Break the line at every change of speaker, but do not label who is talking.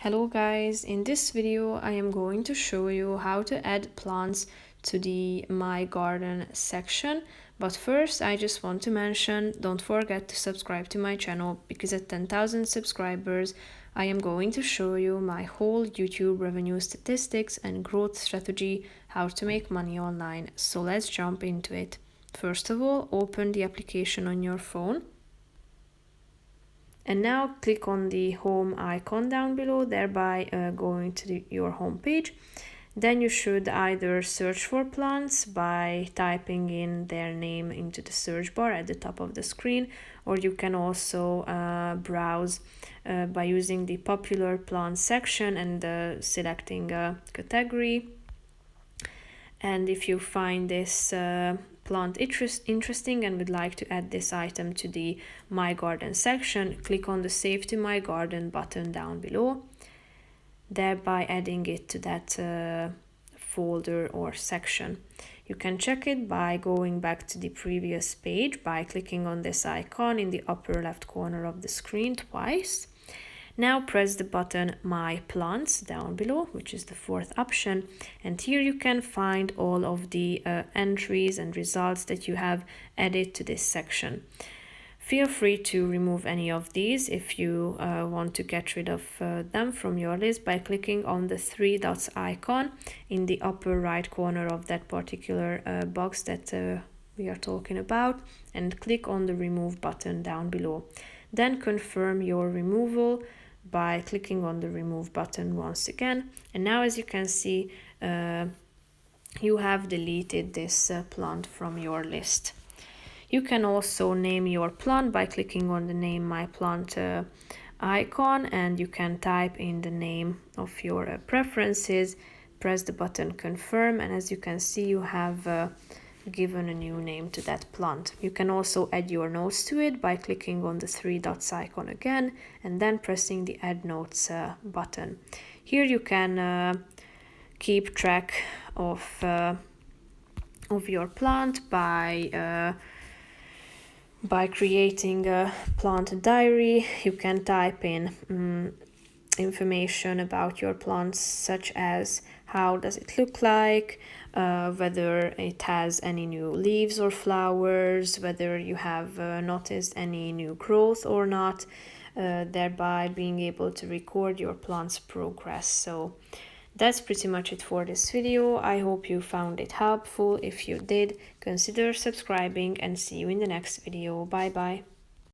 Hello guys, in this video I am going to show you how to add plants to the My Garden section. But first I just want to mention, don't forget to subscribe to my channel, because at 10,000 subscribers I am going to show you my whole YouTube revenue statistics and growth strategy, how to make money online. So let's jump into it. First of all, open the application on your phone. And now click on the home icon down below, thereby going to your home page. Then you should either search for plants by typing in their name into the search bar at the top of the screen, or you can also browse by using the popular plants section and selecting a category. And if you find this plant interesting and would like to add this item to the My Garden section, click on the Save to My Garden button down below, thereby adding it to that folder or section. You can check it by going back to the previous page by clicking on this icon in the upper left corner of the screen twice. Now press the button My Plants down below, which is the fourth option, and here you can find all of the entries and results that you have added to this section. Feel free to remove any of these if you want to get rid of them from your list by clicking on the three dots icon in the upper right corner of that particular box that we are talking about, and click on the Remove button down below. Then confirm your removal by clicking on the Remove button once again. And now, as you can see, you have deleted this plant from your list. You can also name your plant by clicking on the Name My Plant icon, and you can type in the name of your preferences, press the button Confirm, and as you can see, you have given a new name to that plant. You can also add your notes to it by clicking on the three dots icon again and then pressing the Add Notes button. Here you can keep track of your plant by creating a plant diary. You can type in information about your plants, such as how does it look like, whether it has any new leaves or flowers, whether you have noticed any new growth or not, thereby being able to record your plant's progress. So that's pretty much it for this video. I hope you found it helpful. If you did, consider subscribing, and see you in the next video. Bye bye.